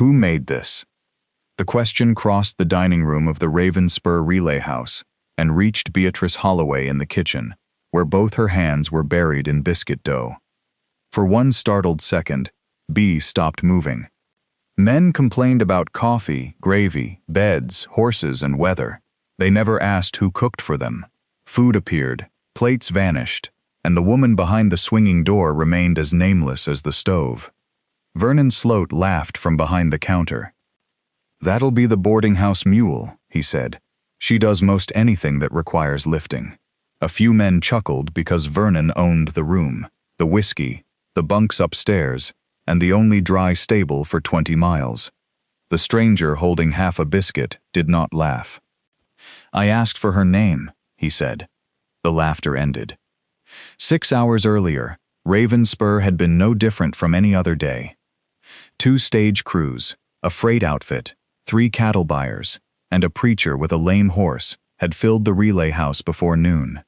Who made this? The question crossed the dining room of the Raven Spur relay house and reached Beatrice Holloway in the kitchen, where both her hands were buried in biscuit dough. For one startled second, Bea stopped moving. Men complained about coffee, gravy, beds, horses, and weather. They never asked who cooked for them. Food appeared, plates vanished, and the woman behind the swinging door remained as nameless as the stove. Vernon Sloat laughed from behind the counter. "That'll be the boarding house mule," he said. "She does most anything that requires lifting." A few men chuckled because Vernon owned the room, the whiskey, the bunks upstairs, and the only dry stable for 20 miles. The stranger holding half a biscuit did not laugh. "I asked for her name," he said. The laughter ended. 6 hours earlier, Raven Spur had been no different from any other day. 2 stage crews, a freight outfit, 3 cattle buyers, and a preacher with a lame horse had filled the relay house before noon.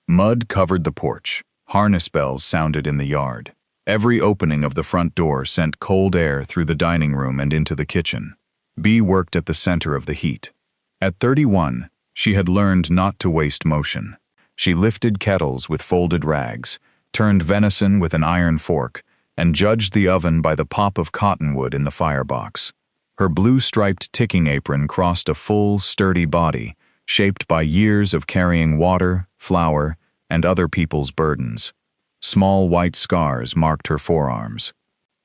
Mud covered the porch. Harness bells sounded in the yard. Every opening of the front door sent cold air through the dining room and into the kitchen. Bea worked at the center of the heat. At 31, she had learned not to waste motion. She lifted kettles with folded rags, turned venison with an iron fork, and judged the oven by the pop of cottonwood in the firebox. Her blue-striped ticking apron crossed a full, sturdy body, shaped by years of carrying water, flour, and other people's burdens. Small white scars marked her forearms.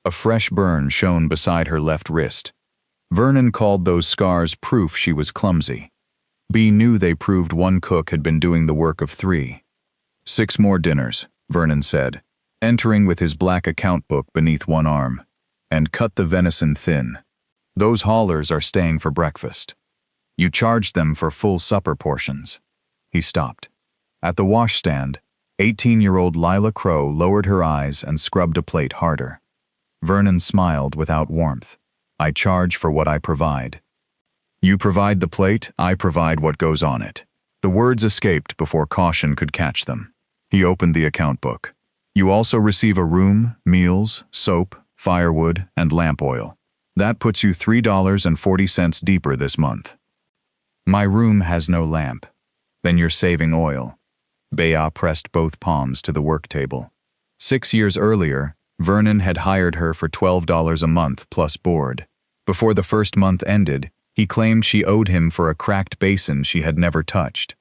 A fresh burn shone beside her left wrist. Vernon called those scars proof she was clumsy. Bea knew they proved one cook had been doing the work of 3. 6 more dinners, Vernon said, entering with his black account book beneath one arm. And cut the venison thin. Those haulers are staying for breakfast. You charged them for full supper portions. He stopped. At the washstand, 18-year-old Lila Crow lowered her eyes and scrubbed a plate harder. Vernon smiled without warmth. "I charge for what I provide." "You provide the plate, I provide what goes on it." The words escaped before caution could catch them. He opened the account book. "You also receive a room, meals, soap, firewood, and lamp oil. That puts you $3.40 deeper this month." "My room has no lamp." "Then you're saving oil." Bea pressed both palms to the work table. 6 years earlier, Vernon had hired her for $12 a month plus board. Before the first month ended, he claimed she owed him for a cracked basin she had never touched.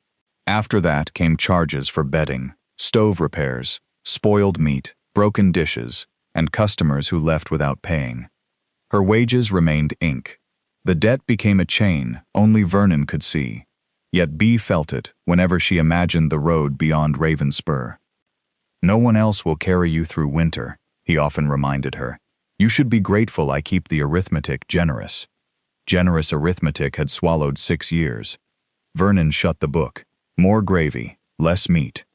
After that came charges for bedding, stove repairs, spoiled meat, broken dishes, and customers who left without paying. Her wages remained ink. The debt became a chain only Vernon could see. Yet Bea felt it whenever she imagined the road beyond Raven Spur. "No one else will carry you through winter," he often reminded her. "You should be grateful I keep the arithmetic generous." Generous arithmetic had swallowed 6 years. Vernon shut the book. More gravy, less meat.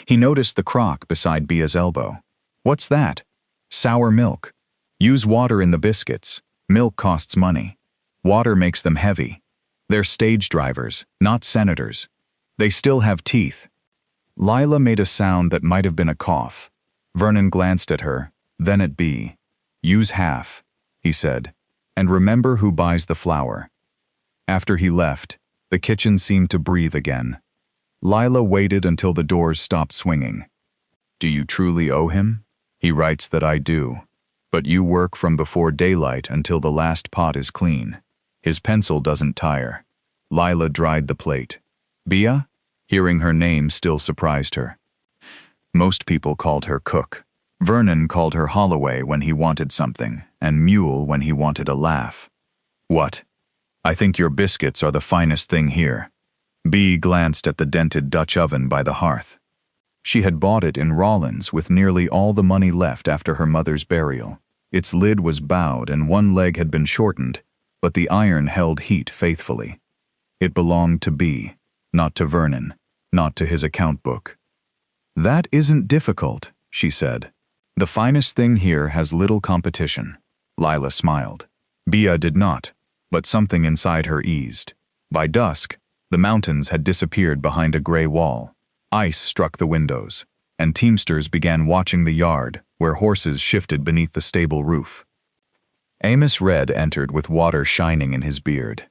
He noticed the crock beside Bea's elbow. "What's that?" "Sour milk. Use water in the biscuits. Milk costs money. Water makes them heavy. They're stage drivers, not senators. They still have teeth." Lila made a sound that might have been a cough. Vernon glanced at her, then at Bea. "Use half," he said, "and remember who buys the flour." After he left, the kitchen seemed to breathe again. Lila waited until the doors stopped swinging. "Do you truly owe him?" "He writes that I do. But you work from before daylight until the last pot is clean. His pencil doesn't tire." Lila dried the plate. "Bea?" Hearing her name still surprised her. Most people called her Cook. Vernon called her Holloway when he wanted something, and Mule when he wanted a laugh. "What?" "I think your biscuits are the finest thing here." Bea glanced at the dented Dutch oven by the hearth. She had bought it in Rawlins with nearly all the money left after her mother's burial. Its lid was bowed and one leg had been shortened, but the iron held heat faithfully. It belonged to Bea, not to Vernon, not to his account book. "That isn't difficult," she said. "The finest thing here has little competition." Lila smiled. Bea did not, but something inside her eased. By dusk, the mountains had disappeared behind a gray wall. Ice struck the windows, and teamsters began watching the yard where horses shifted beneath the stable roof. Amos Red entered with water shining in his beard.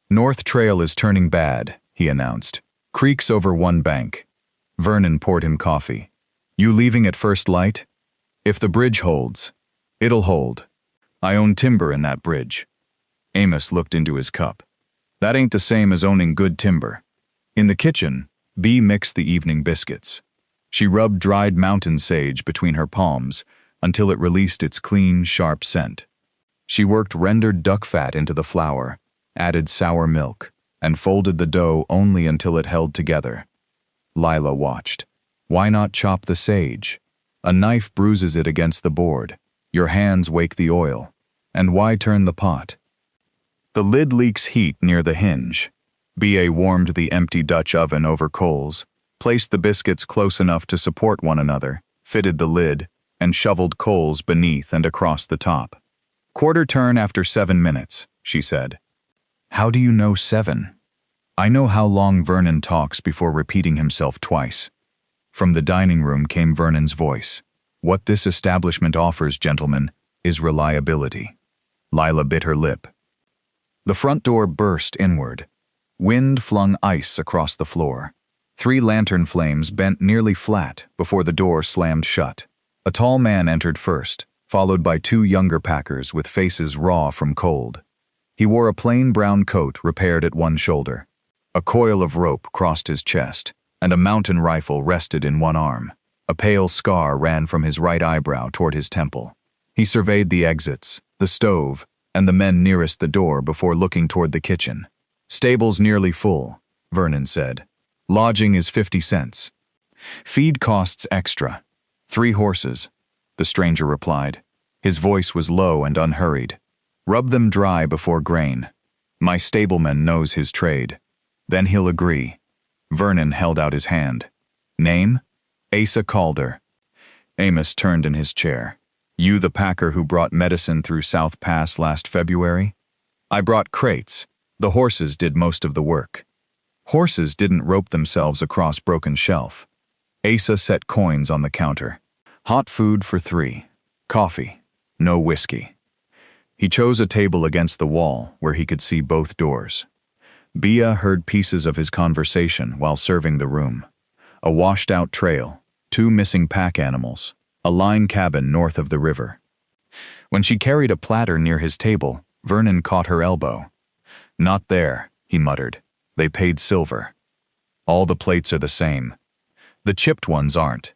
"North Trail is turning bad," he announced. "Creeks over one bank." Vernon poured him coffee. "You leaving at first light?" "If the bridge holds." "It'll hold. I own timber in that bridge." Amos looked into his cup. "That ain't the same as owning good timber." In the kitchen, Bea mixed the evening biscuits. She rubbed dried mountain sage between her palms until it released its clean, sharp scent. She worked rendered duck fat into the flour, added sour milk, and folded the dough only until it held together. Lila watched. "Why not chop the sage? A knife bruises it against the board. Your hands wake the oil. And why turn the pot?" "The lid leaks heat near the hinge." Bea warmed the empty Dutch oven over coals, placed the biscuits close enough to support one another, fitted the lid, and shoveled coals beneath and across the top. "Quarter turn after 7 minutes," she said. "How do you know 7? "I know how long Vernon talks before repeating himself twice." From the dining room came Vernon's voice. "What this establishment offers, gentlemen, is reliability." Lila bit her lip. The front door burst inward. Wind flung ice across the floor. 3 lantern flames bent nearly flat before the door slammed shut. A tall man entered first, followed by 2 younger packers with faces raw from cold. He wore a plain brown coat repaired at one shoulder. A coil of rope crossed his chest, and a mountain rifle rested in one arm. A pale scar ran from his right eyebrow toward his temple. He surveyed the exits, the stove, and the men nearest the door before looking toward the kitchen. "Stable's nearly full," Vernon said. "Lodging is 50 cents. Feed costs extra. 3 horses," the stranger replied. His voice was low and unhurried. "Rub them dry before grain. My stableman knows his trade. Then he'll agree." Vernon held out his hand. "Name?" "Asa Calder." Amos turned in his chair. "You the packer who brought medicine through South Pass last February?" "I brought crates. The horses did most of the work." Horses didn't rope themselves across broken shelf. Asa set coins on the counter. "Hot food for 3. Coffee. No whiskey." He chose a table against the wall where he could see both doors. Bea heard pieces of his conversation while serving the room. A washed-out trail, 2 missing pack animals, a line cabin north of the river. When she carried a platter near his table, Vernon caught her elbow. "Not there," he muttered. "They paid silver. All the plates are the same. The chipped ones aren't."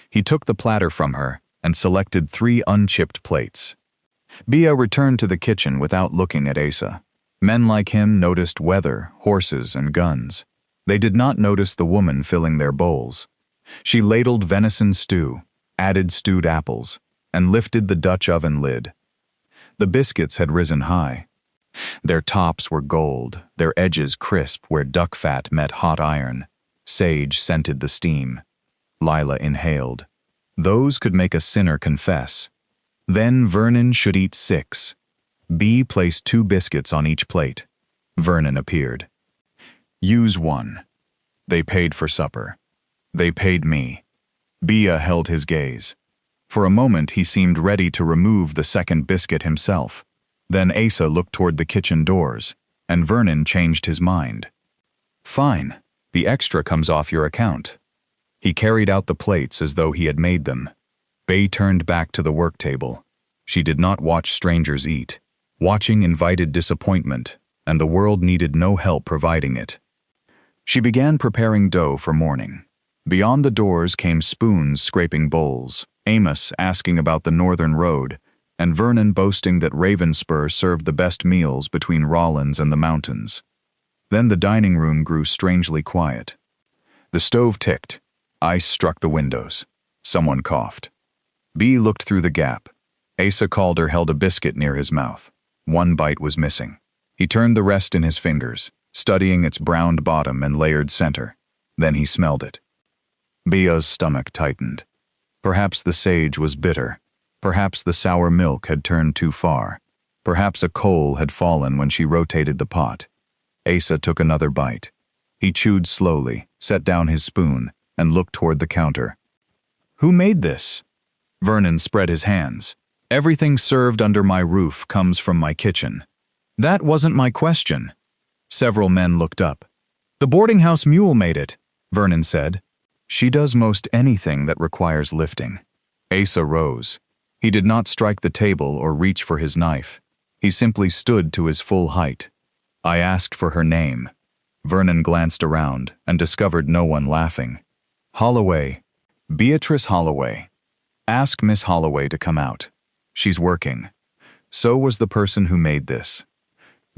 He took the platter from her and selected 3 unchipped plates. Bea returned to the kitchen without looking at Asa. Men like him noticed weather, horses, and guns. They did not notice the woman filling their bowls. She ladled venison stew, added stewed apples, and lifted the Dutch oven lid. The biscuits had risen high. Their tops were gold, their edges crisp where duck fat met hot iron. Sage scented the steam. Lila inhaled. Those could make a sinner confess. Then Vernon should eat 6. Bea placed 2 biscuits on each plate. Vernon appeared. "Use 1. They paid for supper. They paid me." Bea held his gaze. For a moment he seemed ready to remove the second biscuit himself. Then Asa looked toward the kitchen doors, and Vernon changed his mind. "Fine, the extra comes off your account." He carried out the plates as though he had made them. Bea turned back to the work table. She did not watch strangers eat. Watching invited disappointment, and the world needed no help providing it. She began preparing dough for morning. Beyond the doors came spoons scraping bowls, Amos asking about the northern road, and Vernon boasting that Ravenspur served the best meals between Rollins and the mountains. Then the dining room grew strangely quiet. The stove ticked. Ice struck the windows. Someone coughed. Bea looked through the gap. Asa Calder held a biscuit near his mouth. 1 bite was missing. He turned the rest in his fingers, studying its browned bottom and layered center. Then he smelled it. Bea's stomach tightened. Perhaps the sage was bitter. Perhaps the sour milk had turned too far. Perhaps a coal had fallen when she rotated the pot. Asa took another bite. He chewed slowly, set down his spoon, and looked toward the counter. "Who made this?" Vernon spread his hands. Everything served under my roof comes from my kitchen. That wasn't my question. Several men looked up. The boarding house mule made it, Vernon said. She does most anything that requires lifting. Asa rose. He did not strike the table or reach for his knife. He simply stood to his full height. I asked for her name. Vernon glanced around and discovered no one laughing. Holloway. Beatrice Holloway. Ask Miss Holloway to come out. She's working. So was the person who made this.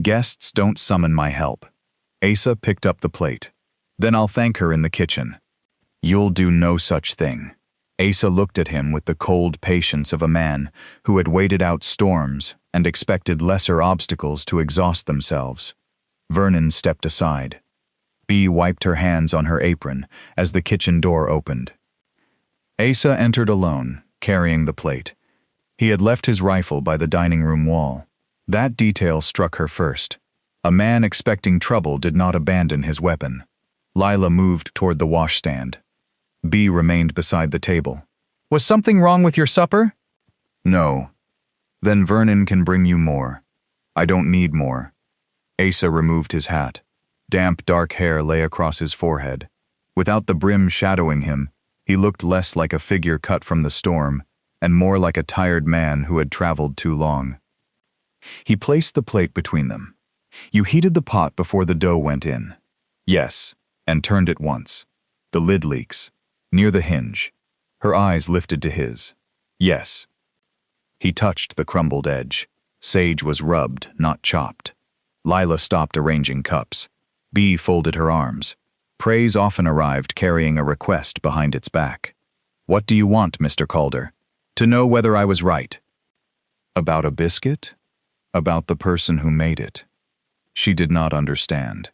Guests don't summon my help. Asa picked up the plate. Then I'll thank her in the kitchen. You'll do no such thing. Asa looked at him with the cold patience of a man who had waited out storms and expected lesser obstacles to exhaust themselves. Vernon stepped aside. Bea wiped her hands on her apron as the kitchen door opened. Asa entered alone, carrying the plate. He had left his rifle by the dining room wall. That detail struck her first. A man expecting trouble did not abandon his weapon. Lila moved toward the washstand. Bea remained beside the table. Was something wrong with your supper? No. Then Vernon can bring you more. I don't need more. Asa removed his hat. Damp, dark hair lay across his forehead. Without the brim shadowing him, he looked less like a figure cut from the storm and more like a tired man who had traveled too long. He placed the plate between them. You heated the pot before the dough went in. Yes, and turned it once. The lid leaks. Near the hinge. Her eyes lifted to his. Yes. He touched the crumbled edge. Sage was rubbed, not chopped. Lila stopped arranging cups. Bea folded her arms. Praise often arrived carrying a request behind its back. What do you want, Mr. Calder? To know whether I was right. About a biscuit? About the person who made it. She did not understand.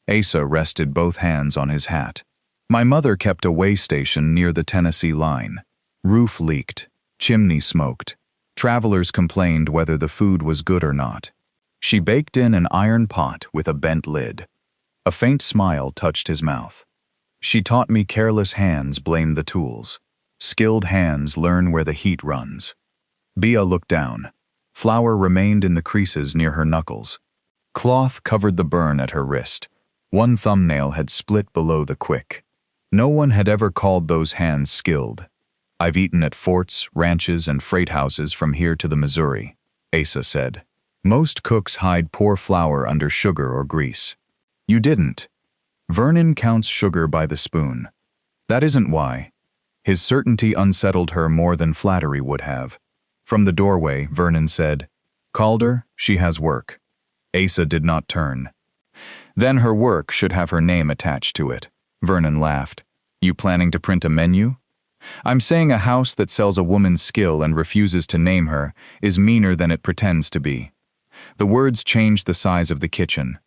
Asa rested both hands on his hat. My mother kept a way station near the Tennessee line. Roof leaked. Chimney smoked. Travelers complained whether the food was good or not. She baked in an iron pot with a bent lid. A faint smile touched his mouth. She taught me careless hands blame the tools. Skilled hands learn where the heat runs. Bea looked down. Flour remained in the creases near her knuckles. Cloth covered the burn at her wrist. One thumbnail had split below the quick. No one had ever called those hands skilled. I've eaten at forts, ranches, and freight houses from here to the Missouri, Asa said. Most cooks hide poor flour under sugar or grease. You didn't. Vernon counts sugar by the spoon. That isn't why. His certainty unsettled her more than flattery would have. From the doorway, Vernon said, Calder, she has work. Asa did not turn. Then her work should have her name attached to it. Vernon laughed. You planning to print a menu? I'm saying a house that sells a woman's skill and refuses to name her is meaner than it pretends to be. The words changed the size of the kitchen.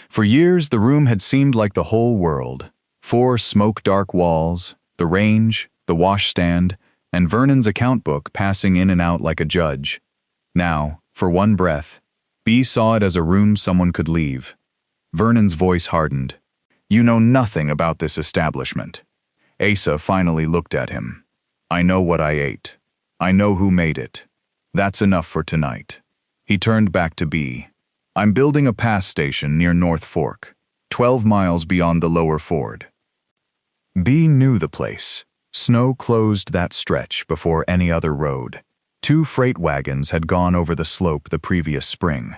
For years, the room had seemed like the whole world. 4 smoke-dark walls, the range, the washstand, and Vernon's account book passing in and out like a judge. Now, for one breath, Bea saw it as a room someone could leave. Vernon's voice hardened. You know nothing about this establishment. Asa finally looked at him. I know what I ate. I know who made it. That's enough for tonight. He turned back to Bea. I'm building a pass station near North Fork, 12 miles beyond the lower ford. Bea knew the place. Snow closed that stretch before any other road. 2 freight wagons had gone over the slope the previous spring.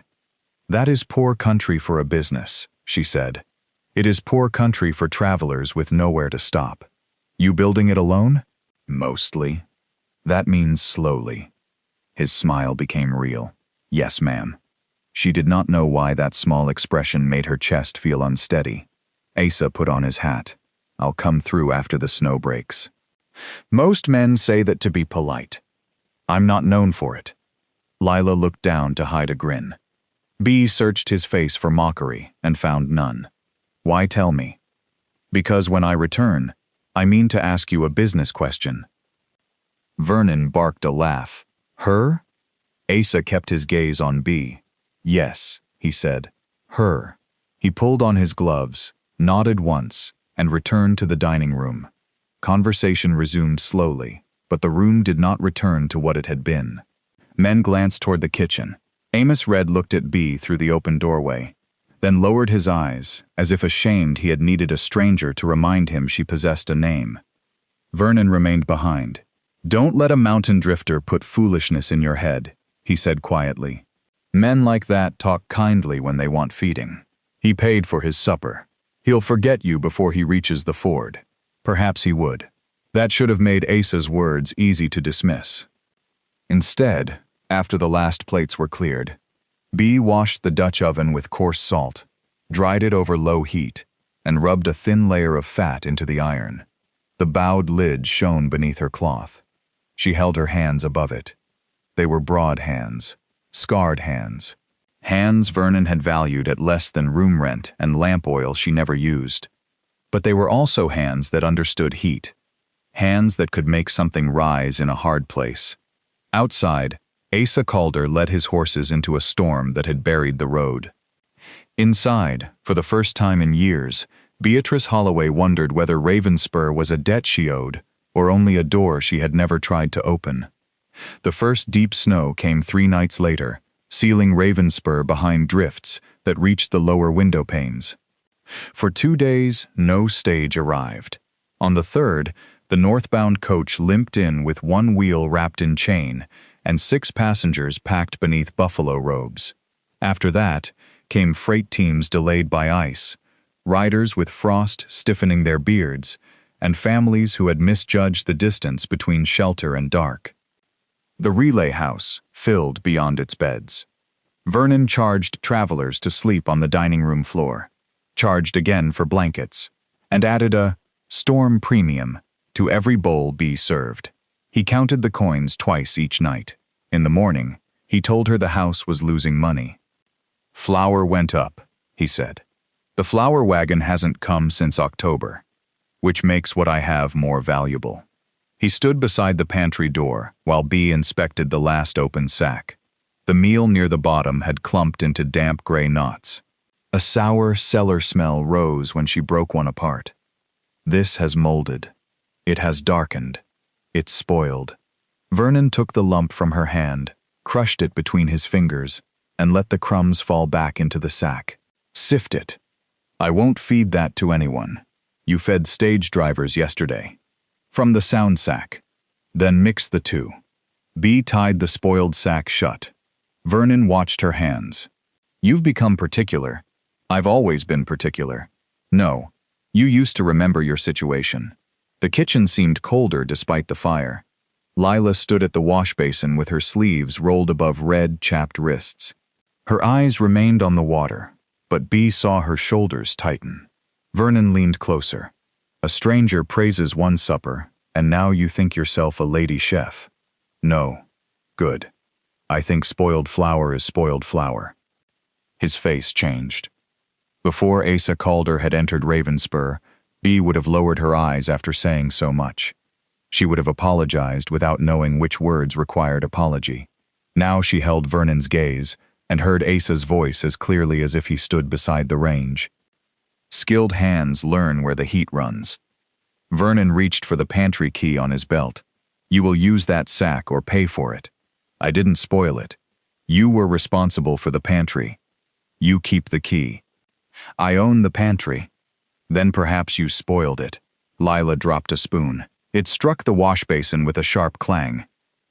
That is poor country for a business, she said. It is poor country for travelers with nowhere to stop. You building it alone? Mostly. That means slowly. His smile became real. Yes, ma'am. She did not know why that small expression made her chest feel unsteady. Asa put on his hat. I'll come through after the snow breaks. Most men say that to be polite. I'm not known for it. Lila looked down to hide a grin. Bea searched his face for mockery and found none. Why tell me? Because when I return, I mean to ask you a business question. Vernon barked a laugh. Her? Asa kept his gaze on Bea. Yes, he said. Her. He pulled on his gloves, nodded once, and returned to the dining room. Conversation resumed slowly, but the room did not return to what it had been. Men glanced toward the kitchen. Amos Red looked at B through the open doorway, then lowered his eyes, as if ashamed he had needed a stranger to remind him she possessed a name. Vernon remained behind. "Don't let a mountain drifter put foolishness in your head," he said quietly. "Men like that talk kindly when they want feeding. He paid for his supper. He'll forget you before he reaches the ford." Perhaps he would. That should have made Asa's words easy to dismiss. Instead, after the last plates were cleared, B washed the Dutch oven with coarse salt, dried it over low heat, and rubbed a thin layer of fat into the iron. The bowed lid shone beneath her cloth. She held her hands above it. They were broad hands, scarred hands. Hands Vernon had valued at less than room rent and lamp oil she never used. But they were also hands that understood heat. Hands that could make something rise in a hard place. Outside, Asa Calder led his horses into a storm that had buried the road. Inside, for the first time in years, Beatrice Holloway wondered whether Ravenspur was a debt she owed, or only a door she had never tried to open. The first deep snow came 3 nights later, sealing Ravenspur behind drifts that reached the lower window panes. For 2 days, no stage arrived. On the third, the northbound coach limped in with 1 wheel wrapped in chain and 6 passengers packed beneath buffalo robes. After that, came freight teams delayed by ice, riders with frost stiffening their beards, and families who had misjudged the distance between shelter and dark. The relay house filled beyond its beds. Vernon charged travelers to sleep on the dining room floor, charged again for blankets, and added a storm premium to every bowl B served. He counted the coins twice each night. In the morning, he told her the house was losing money. "Flour went up," he said. "The flour wagon hasn't come since October, which makes what I have more valuable." He stood beside the pantry door while B inspected the last open sack. The meal near the bottom had clumped into damp gray knots. A sour cellar smell rose when she broke one apart. "This has molded. It has darkened. It's spoiled." Vernon took the lump from her hand, crushed it between his fingers, and let the crumbs fall back into the sack. "Sift it. I won't feed that to anyone. You fed stage drivers yesterday. From the sound sack. Then mix the two." B tied the spoiled sack shut. Vernon watched her hands. "You've become particular. I've always been particular. No, you used to remember your situation." The kitchen seemed colder despite the fire. Lila stood at the wash basin with her sleeves rolled above red, chapped wrists. Her eyes remained on the water, but B saw her shoulders tighten. Vernon leaned closer. "A stranger praises one supper, and now you think yourself a lady chef." "No. Good. I think spoiled flour is spoiled flour." His face changed. Before Asa Calder had entered Ravenspur, B would have lowered her eyes after saying so much. She would have apologized without knowing which words required apology. Now she held Vernon's gaze and heard Asa's voice as clearly as if he stood beside the range. "Skilled hands learn where the heat runs." Vernon reached for the pantry key on his belt. "You will use that sack or pay for it. I didn't spoil it. You were responsible for the pantry. You keep the key." "I own the pantry." "Then perhaps you spoiled it." Lila dropped a spoon. It struck the wash basin with a sharp clang.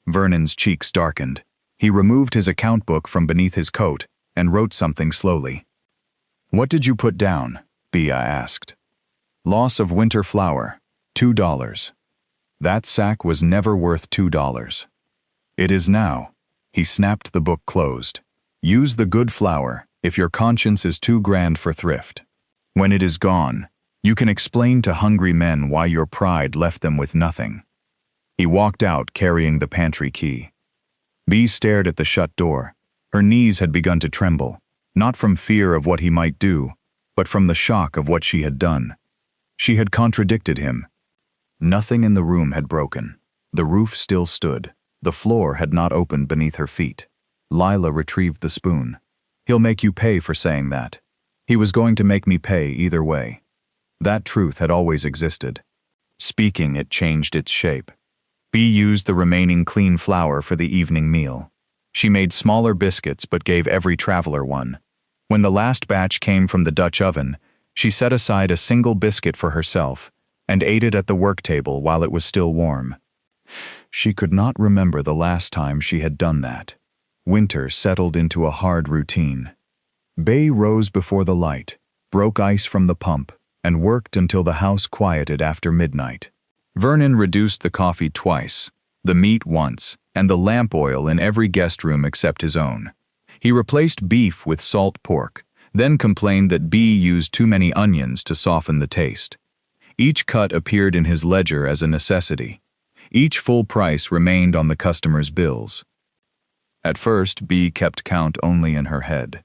Vernon's cheeks darkened. He removed his account book from beneath his coat and wrote something slowly. "What did you put down?" Bea asked. "Loss of winter flour, $2. That sack was never worth $2. It is now." He snapped the book closed. "Use the good flour if your conscience is too grand for thrift. When it is gone, you can explain to hungry men why your pride left them with nothing." He walked out carrying the pantry key. Bea stared at the shut door. Her knees had begun to tremble, not from fear of what he might do, but from the shock of what she had done. She had contradicted him. Nothing in the room had broken. The roof still stood. The floor had not opened beneath her feet. Lila retrieved the spoon. "He'll make you pay for saying that. He was going to make me pay either way." That truth had always existed. Speaking, it changed its shape. Bea used the remaining clean flour for the evening meal. She made smaller biscuits but gave every traveler one. When the last batch came from the Dutch oven, she set aside a single biscuit for herself and ate it at the work table while it was still warm. She could not remember the last time she had done that. Winter settled into a hard routine. Bay rose before the light, broke ice from the pump, and worked until the house quieted after midnight. Vernon reduced the coffee twice, the meat once, and the lamp oil in every guest room except his own. He replaced beef with salt pork, then complained that Bee used too many onions to soften the taste. Each cut appeared in his ledger as a necessity. Each full price remained on the customer's bills. At first, Bee kept count only in her head.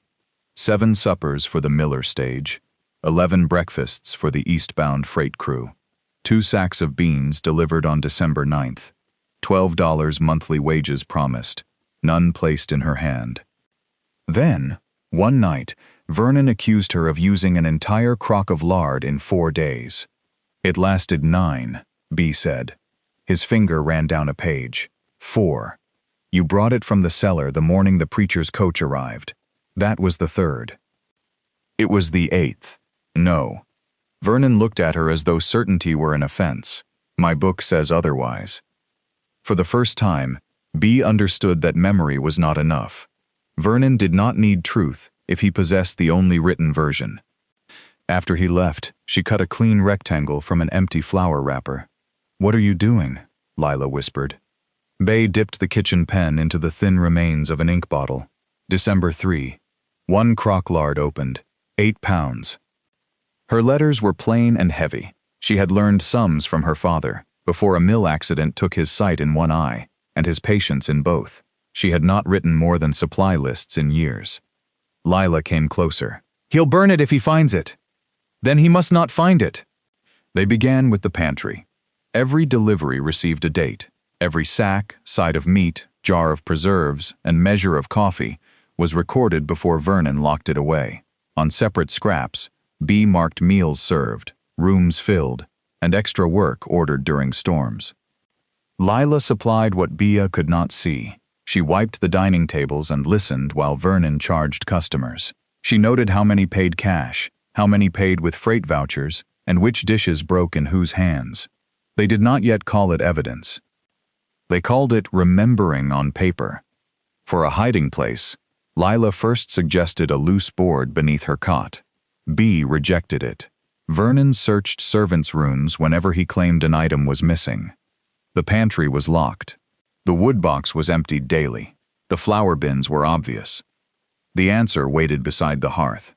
7 suppers for the Miller stage, 11 breakfasts for the eastbound freight crew, 2 sacks of beans delivered on December 9th, $12 monthly wages promised, none placed in her hand. Then, one night, Vernon accused her of using an entire crock of lard in 4 days. It lasted 9, Bee said. His finger ran down a page. 4. You brought it from the cellar the morning the preacher's coach arrived. That was the 3rd. It was the 8th. No. Vernon looked at her as though certainty were an offense. My book says otherwise. For the first time, Bee understood that memory was not enough. Vernon did not need truth if he possessed the only written version. After he left, she cut a clean rectangle from an empty flour wrapper. "What are you doing?" Lila whispered. Bay dipped the kitchen pen into the thin remains of an ink bottle. December 3. 1 crock lard opened. 8 pounds. Her letters were plain and heavy. She had learned sums from her father, before a mill accident took his sight in one eye, and his patience in both. She had not written more than supply lists in years. Lila came closer. "He'll burn it if he finds it." "Then he must not find it." They began with the pantry. Every delivery received a date. Every sack, side of meat, jar of preserves, and measure of coffee was recorded before Vernon locked it away. On separate scraps, Bee marked meals served, rooms filled, and extra work ordered during storms. Lila supplied what Bea could not see. She wiped the dining tables and listened while Vernon charged customers. She noted how many paid cash, how many paid with freight vouchers, and which dishes broke in whose hands. They did not yet call it evidence. They called it remembering on paper. For a hiding place, Lila first suggested a loose board beneath her cot. Bee rejected it. Vernon searched servants' rooms whenever he claimed an item was missing. The pantry was locked. The wood box was emptied daily. The flour bins were obvious. The answer waited beside the hearth.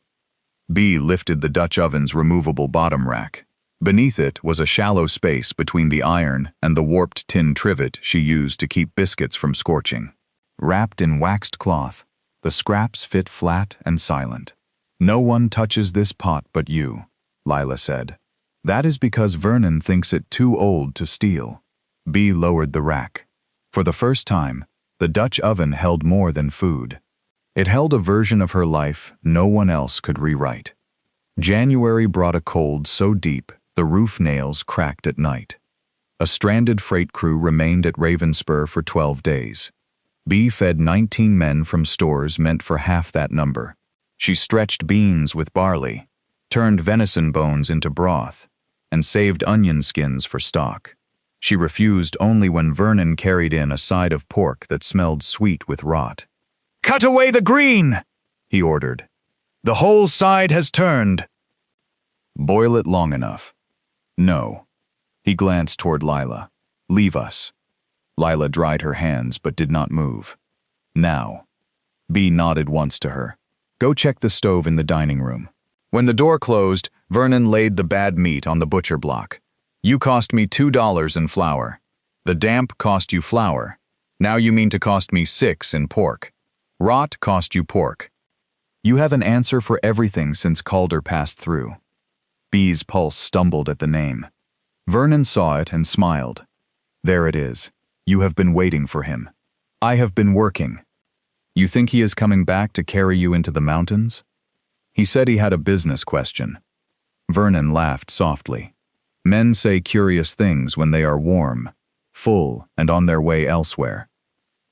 Bee lifted the Dutch oven's removable bottom rack. Beneath it was a shallow space between the iron and the warped tin trivet she used to keep biscuits from scorching. Wrapped in waxed cloth, the scraps fit flat and silent. "No one touches this pot but you," Lila said. "That is because Vernon thinks it too old to steal." Bee lowered the rack. For the first time, the Dutch oven held more than food. It held a version of her life no one else could rewrite. January brought a cold so deep the roof nails cracked at night. A stranded freight crew remained at Ravenspur for 12 days. Bee fed 19 men from stores meant for half that number. She stretched beans with barley, turned venison bones into broth, and saved onion skins for stock. She refused only when Vernon carried in a side of pork that smelled sweet with rot. "Cut away the green!" he ordered. "The whole side has turned." "Boil it long enough." "No." He glanced toward Lila. "Leave us." Lila dried her hands but did not move. "Now." Bee nodded once to her. "Go check the stove in the dining room." When the door closed, Vernon laid the bad meat on the butcher block. "You cost me $2 in flour. The damp cost you flour. Now you mean to cost me 6 in pork. Rot cost you pork. You have an answer for everything since Calder passed through." Bee's pulse stumbled at the name. Vernon saw it and smiled. "There it is. You have been waiting for him. I have been working. You think he is coming back to carry you into the mountains?" He said he had a business question. Vernon laughed softly. Men say curious things when they are warm, full, and on their way elsewhere.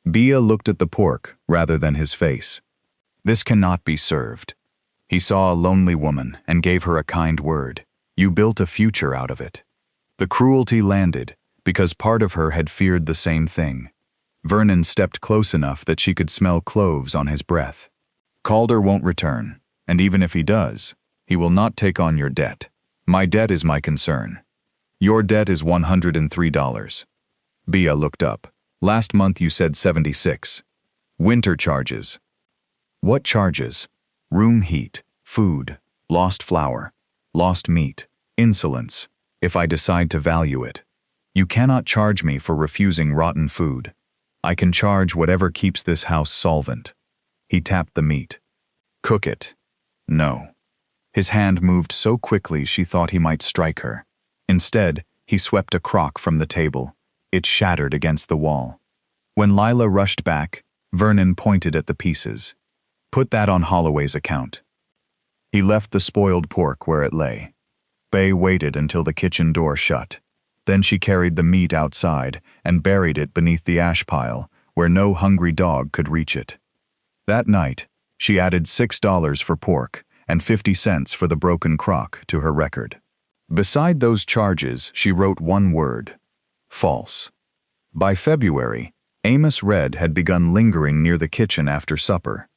Bea looked at the pork rather than his face. This cannot be served. He saw a lonely woman and gave her a kind word. You built a future out of it. The cruelty landed because part of her had feared the same thing. Vernon stepped close enough that she could smell cloves on his breath. Calder won't return, and even if he does, he will not take on your debt. My debt is my concern. Your debt is $103. Bea looked up. Last month you said 76. Winter charges. What charges? Room heat, food, lost flour, lost meat, insolence, if I decide to value it. You cannot charge me for refusing rotten food. I can charge whatever keeps this house solvent. He tapped the meat. Cook it. No. His hand moved so quickly she thought he might strike her. Instead, he swept a crock from the table. It shattered against the wall. When Lila rushed back, Vernon pointed at the pieces. Put that on Holloway's account. He left the spoiled pork where it lay. Bea waited until the kitchen door shut. Then she carried the meat outside and buried it beneath the ash pile, where no hungry dog could reach it. That night, she added $6 for pork and 50 cents for the broken crock to her record. Beside those charges, she wrote one word: false. By February, Amos Red had begun lingering near the kitchen after supper.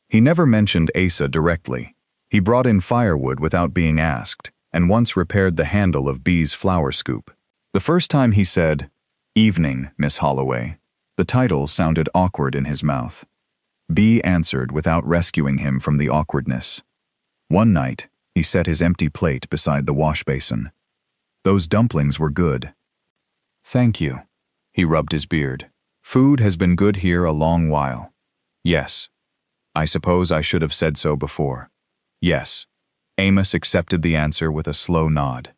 He never mentioned Asa directly. He brought in firewood without being asked, and once repaired the handle of Bea's flour scoop. The first time he said, "Evening, Miss Holloway," the title sounded awkward in his mouth. Bea answered without rescuing him from the awkwardness. One night, he set his empty plate beside the wash basin. Those dumplings were good. Thank you. He rubbed his beard. Food has been good here a long while. Yes. I suppose I should have said so before. Yes. Amos accepted the answer with a slow nod.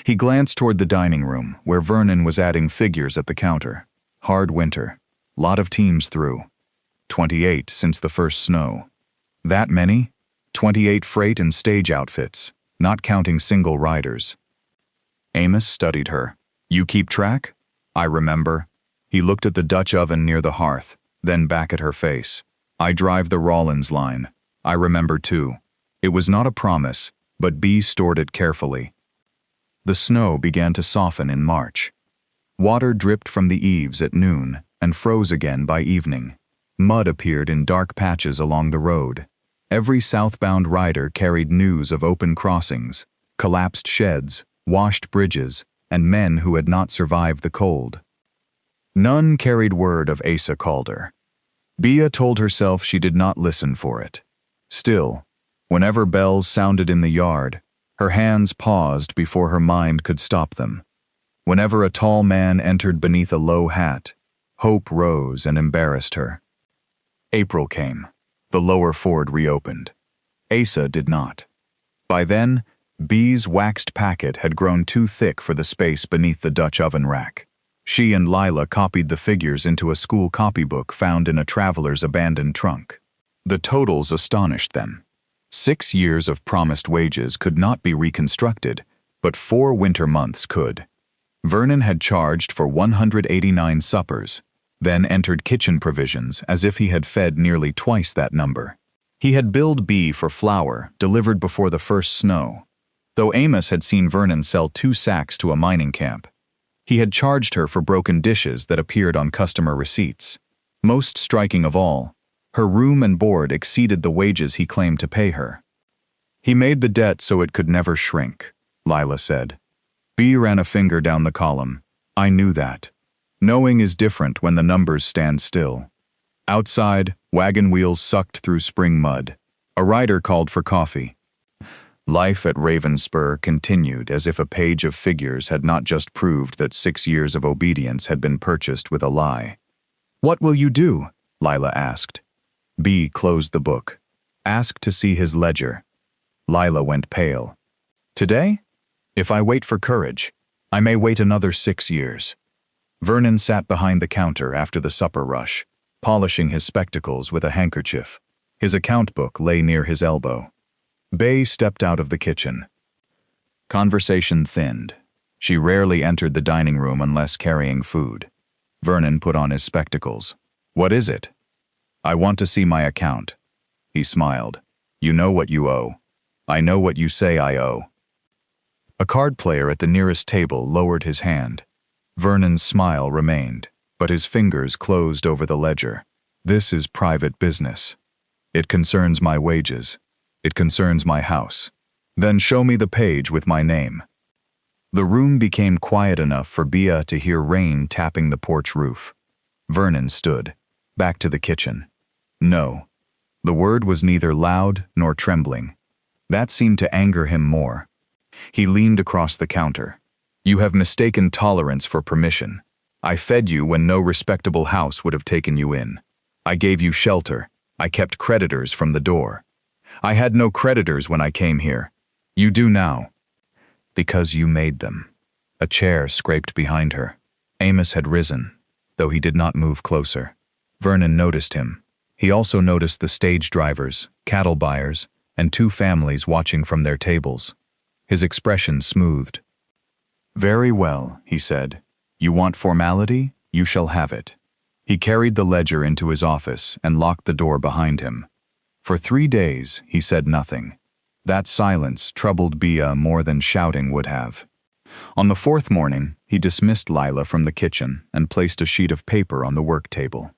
He glanced toward the dining room, where Vernon was adding figures at the counter. Hard winter. Lot of teams through. 28 since the first snow. That many? 28 freight and stage outfits, not counting single riders. Amos studied her. You keep track? I remember. He looked at the Dutch oven near the hearth, then back at her face. I drive the Rollins line. I remember too. It was not a promise, but Bea stored it carefully. The snow began to soften in March. Water dripped from the eaves at noon and froze again by evening. Mud appeared in dark patches along the road. Every southbound rider carried news of open crossings, collapsed sheds, washed bridges, and men who had not survived the cold. None carried word of Asa Calder. Bea told herself she did not listen for it. Still, whenever bells sounded in the yard, her hands paused before her mind could stop them. Whenever a tall man entered beneath a low hat, hope rose and embarrassed her. April came. The lower Ford reopened. Asa did not. By then, Bea's waxed packet had grown too thick for the space beneath the Dutch oven rack. She and Lila copied the figures into a school copybook found in a traveler's abandoned trunk. The totals astonished them. 6 years of promised wages could not be reconstructed, but 4 winter months could. Vernon had charged for 189 suppers, then entered kitchen provisions as if he had fed nearly twice that number. He had billed Bea for flour delivered before the first snow, though Amos had seen Vernon sell 2 sacks to a mining camp. He had charged her for broken dishes that appeared on customer receipts. Most striking of all, her room and board exceeded the wages he claimed to pay her. He made the debt so it could never shrink, Lila said. Bea ran a finger down the column. I knew that. Knowing is different when the numbers stand still. Outside, wagon wheels sucked through spring mud. A rider called for coffee. Life at Ravenspur continued as if a page of figures had not just proved that 6 years of obedience had been purchased with a lie. What will you do? Lila asked. Bea closed the book. Asked to see his ledger. Lila went pale. Today? If I wait for courage, I may wait another 6 years. Vernon sat behind the counter after the supper rush, polishing his spectacles with a handkerchief. His account book lay near his elbow. Bea stepped out of the kitchen. Conversation thinned. She rarely entered the dining room unless carrying food. Vernon put on his spectacles. What is it? I want to see my account. He smiled. You know what you owe. I know what you say I owe. A card player at the nearest table lowered his hand. Vernon's smile remained, but his fingers closed over the ledger. This is private business. It concerns my wages. It concerns my house. Then show me the page with my name. The room became quiet enough for Bea to hear rain tapping the porch roof. Vernon stood, back to the kitchen. No. The word was neither loud nor trembling. That seemed to anger him more. He leaned across the counter. You have mistaken tolerance for permission. I fed you when no respectable house would have taken you in. I gave you shelter. I kept creditors from the door. I had no creditors when I came here. You do now. Because you made them. A chair scraped behind her. Amos had risen, though he did not move closer. Vernon noticed him. He also noticed the stage drivers, cattle buyers, and 2 families watching from their tables. His expression smoothed. Very well, he said. You want formality? You shall have it. He carried the ledger into his office and locked the door behind him. For 3 days, he said nothing. That silence troubled Bea more than shouting would have. On the 4th morning, he dismissed Lila from the kitchen and placed a sheet of paper on the work table.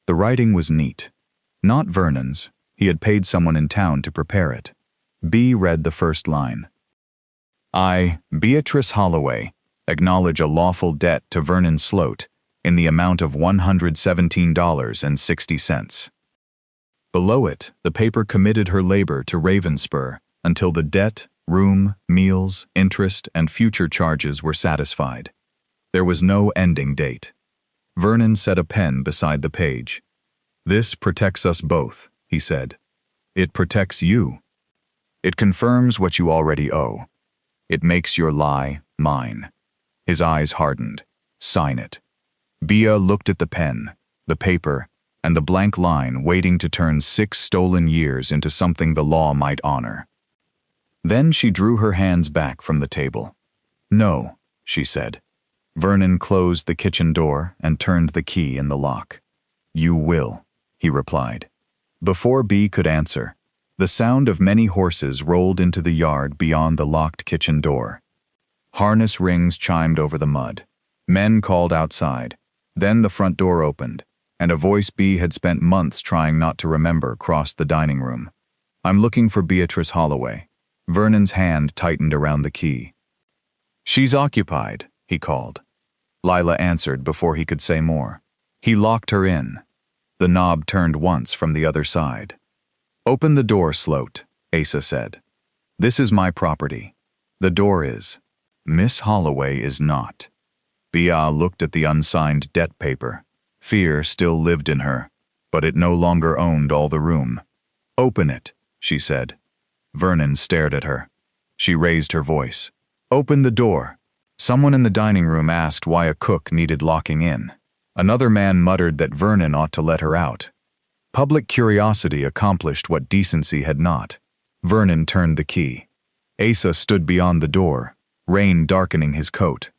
The writing was neat. Not Vernon's. He had paid someone in town to prepare it. Bea read the first line. I, Beatrice Holloway, acknowledge a lawful debt to Vernon Sloat in the amount of $117.60. Below it, the paper committed her labor to Ravenspur until the debt, room, meals, interest, and future charges were satisfied. There was no ending date. Vernon set a pen beside the page. This protects us both, he said. It protects you. It confirms what you already owe. It makes your lie mine. His eyes hardened. Sign it. Bea looked at the pen, the paper, and the blank line waiting to turn 6 stolen years into something the law might honor. Then she drew her hands back from the table. No, she said. Vernon closed the kitchen door and turned the key in the lock. You will, he replied. Before Bea could answer, the sound of many horses rolled into the yard beyond the locked kitchen door. Harness rings chimed over the mud. Men called outside. Then the front door opened, and a voice Bea had spent months trying not to remember crossed the dining room. I'm looking for Beatrice Holloway. Vernon's hand tightened around the key. She's occupied, he called. Lila answered before he could say more. He locked her in. The knob turned once from the other side. Open the door, Sloat, Asa said. This is my property. The door is. Miss Holloway is not. Bea looked at the unsigned debt paper. Fear still lived in her, but it no longer owned all the room. Open it, she said. Vernon stared at her. She raised her voice. Open the door. Someone in the dining room asked why a cook needed locking in. Another man muttered that Vernon ought to let her out. Public curiosity accomplished what decency had not. Vernon turned the key. Asa stood beyond the door, rain darkening his coat.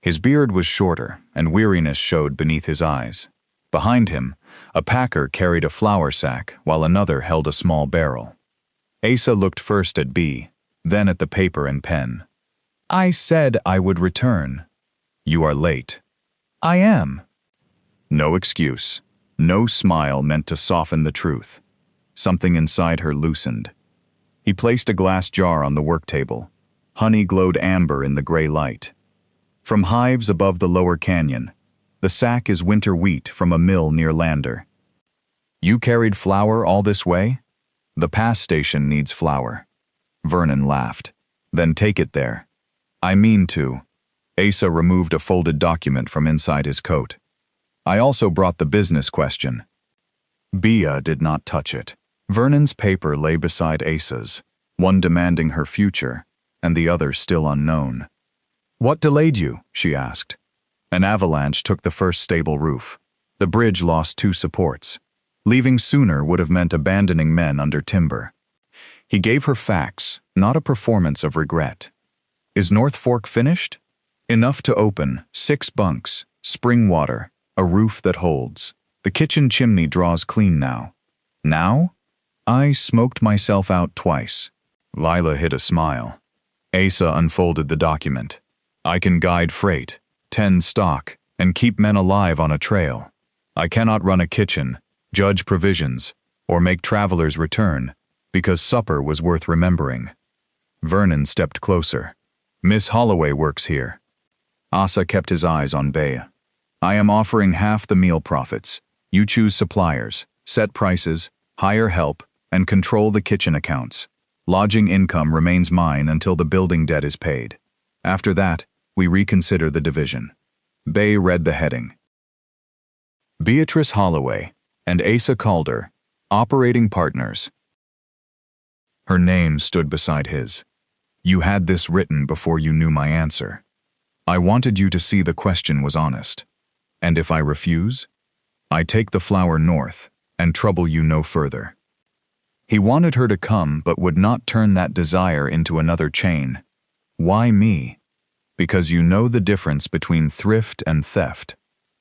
His beard was shorter, and weariness showed beneath his eyes. Behind him, a packer carried a flour sack, while another held a small barrel. Asa looked first at Bea, then at the paper and pen. I said I would return. You are late. I am. No excuse. No smile meant to soften the truth. Something inside her loosened. He placed a glass jar on the work table. Honey glowed amber in the gray light. From hives above the lower canyon, the sack is winter wheat from a mill near Lander. You carried flour all this way? The pass station needs flour. Vernon laughed. Then take it there. I mean to. Asa removed a folded document from inside his coat. I also brought the business question. Bea did not touch it. Vernon's paper lay beside Asa's, one demanding her future, and the other still unknown. What delayed you? She asked. An avalanche took the first stable roof. The bridge lost 2 supports. Leaving sooner would have meant abandoning men under timber. He gave her facts, not a performance of regret. Is North Fork finished? Enough to open, 6 bunks, spring water, a roof that holds. The kitchen chimney draws clean now. Now? I smoked myself out twice. Lila hid a smile. Asa unfolded the document. I can guide freight, tend stock, and keep men alive on a trail. I cannot run a kitchen, judge provisions, or make travelers return, because supper was worth remembering. Vernon stepped closer. Miss Holloway works here. Asa kept his eyes on Bea. I am offering half the meal profits. You choose suppliers, set prices, hire help, and control the kitchen accounts. Lodging income remains mine until the building debt is paid. After that, we reconsider the division. Bea read the heading. Beatrice Holloway and Asa Calder, operating partners. Her name stood beside his. You had this written before you knew my answer. I wanted you to see the question was honest. And if I refuse, I take the flower north and trouble you no further. He wanted her to come but would not turn that desire into another chain. Why me? Because you know the difference between thrift and theft.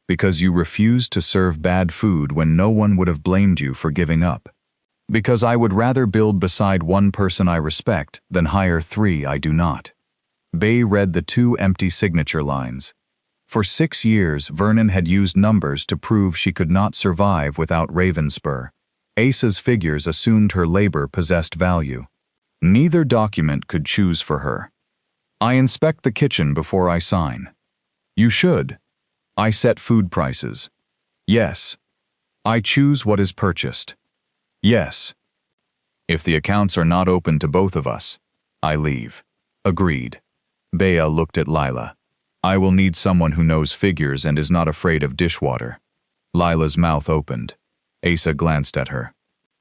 Because you refused to serve bad food when no one would have blamed you for giving up. Because I would rather build beside one person I respect than hire three I do not. Bea read the 2 empty signature lines. For 6 years, Vernon had used numbers to prove she could not survive without Ravenspur. Asa's figures assumed her labor possessed value. Neither document could choose for her. I inspect the kitchen before I sign. You should. I set food prices. Yes. I choose what is purchased. Yes. If the accounts are not open to both of us, I leave. Agreed. Bea looked at Lila. I will need someone who knows figures and is not afraid of dishwater. Lila's mouth opened. Asa glanced at her.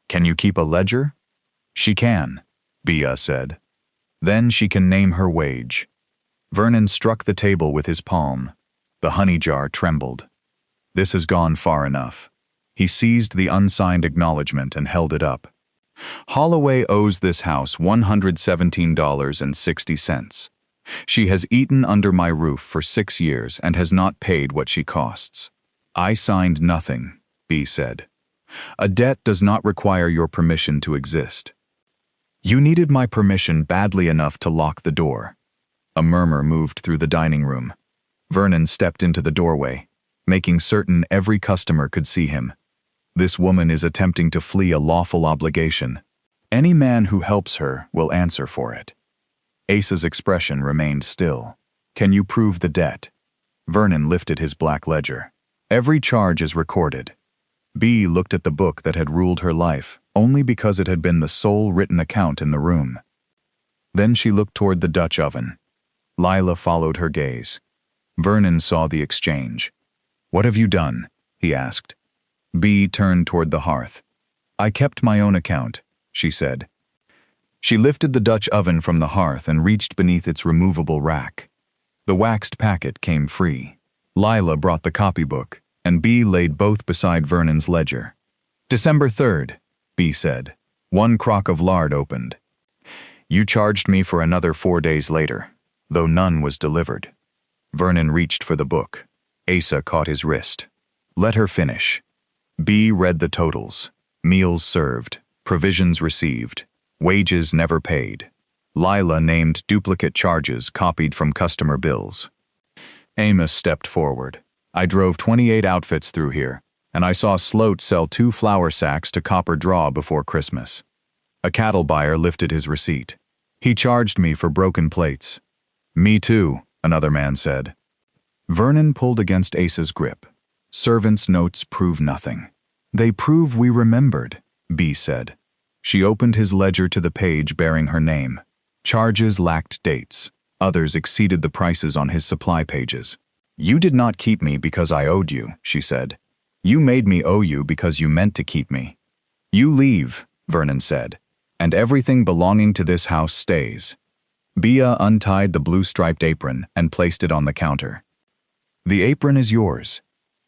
Can you keep a ledger? She can, Bea said. Then she can name her wage. Vernon struck the table with his palm. The honey jar trembled. This has gone far enough. He seized the unsigned acknowledgement and held it up. Holloway owes this house $117.60. She has eaten under my roof for 6 years and has not paid what she costs. I signed nothing, Bea said. A debt does not require your permission to exist. You needed my permission badly enough to lock the door. A murmur moved through the dining room. Vernon stepped into the doorway, making certain every customer could see him. This woman is attempting to flee a lawful obligation. Any man who helps her will answer for it. Asa's expression remained still. Can you prove the debt? Vernon lifted his black ledger. Every charge is recorded. Bea looked at the book that had ruled her life, only because it had been the sole written account in the room. Then she looked toward the Dutch oven. Lila followed her gaze. Vernon saw the exchange. What have you done? He asked. Bea turned toward the hearth. I kept my own account, she said. She lifted the Dutch oven from the hearth and reached beneath its removable rack. The waxed packet came free. Lila brought the copybook, and Bea laid both beside Vernon's ledger. December 3rd, Bea said. 1 crock of lard opened. You charged me for another 4 days later, though none was delivered. Vernon reached for the book. Asa caught his wrist. Let her finish. Bea read the totals. Meals served, provisions received, wages never paid. Lila named duplicate charges copied from customer bills. Amos stepped forward. I drove 28 outfits through here, and I saw Sloat sell 2 flour sacks to Copper Draw before Christmas. A cattle buyer lifted his receipt. He charged me for broken plates. Me too, another man said. Vernon pulled against Asa's grip. Servants' notes prove nothing. They prove we remembered, Bea said. She opened his ledger to the page bearing her name. Charges lacked dates. Others exceeded the prices on his supply pages. You did not keep me because I owed you, she said. You made me owe you because you meant to keep me. You leave, Vernon said, and everything belonging to this house stays. Bea untied the blue-striped apron and placed it on the counter. The apron is yours.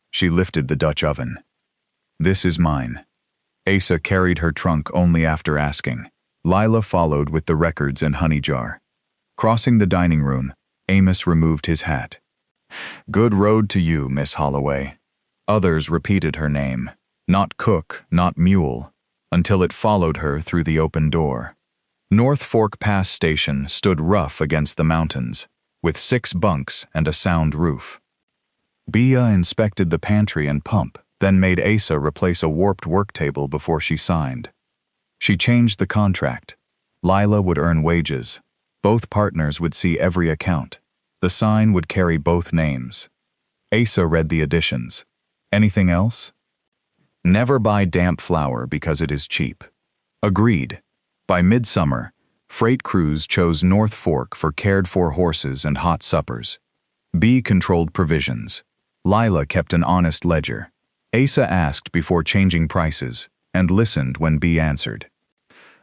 She lifted the Dutch oven. This is mine. Asa carried her trunk only after asking. Lila followed with the records and honey jar. Crossing the dining room, Amos removed his hat. Good road to you, Miss Holloway. Others repeated her name, not cook, not mule, until it followed her through the open door. North Fork Pass Station stood rough against the mountains, with 6 bunks and a sound roof. Bea inspected the pantry and pump, then made Asa replace a warped work table before she signed. She changed the contract. Lila would earn wages. Both partners would see every account. The sign would carry both names. Asa read the additions. Anything else? Never buy damp flour because it is cheap. Agreed. By midsummer, freight crews chose North Fork for cared-for horses and hot suppers. Bea controlled provisions. Lila kept an honest ledger. Asa asked before changing prices, and listened when Bea answered.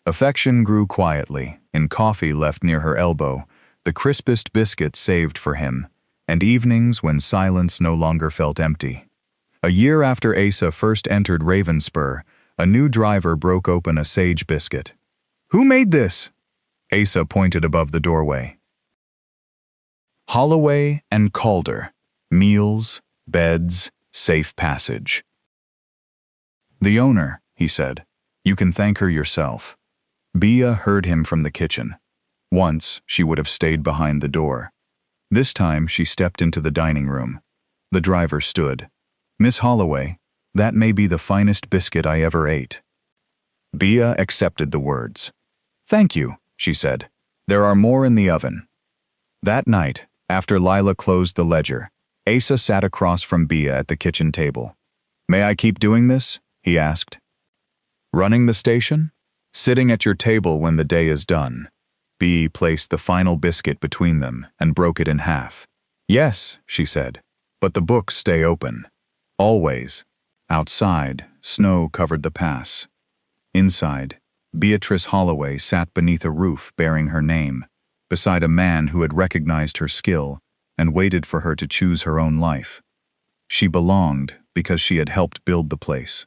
Affection grew quietly, in coffee left near her elbow, the crispest biscuits saved for him, and evenings when silence no longer felt empty. A year after Asa first entered Ravenspur, a new driver broke open a sage biscuit. "Who made this?" Asa pointed above the doorway. Holloway and Calder. Meals, beds, safe passage. "The owner," he said. "You can thank her yourself." Bea heard him from the kitchen. Once, she would have stayed behind the door. This time, she stepped into the dining room. The driver stood. "Miss Holloway, that may be the finest biscuit I ever ate." Bea accepted the words. "Thank you," she said. "There are more in the oven." That night, after Lila closed the ledger, Asa sat across from Bea at the kitchen table. "May I keep doing this?" he asked. "Running the station? Sitting at your table when the day is done." Bea placed the final biscuit between them and broke it in half. "Yes," she said, "but the books stay open. Always." Outside, snow covered the pass. Inside, Beatrice Holloway sat beneath a roof bearing her name, beside a man who had recognized her skill and waited for her to choose her own life. She belonged because she had helped build the place.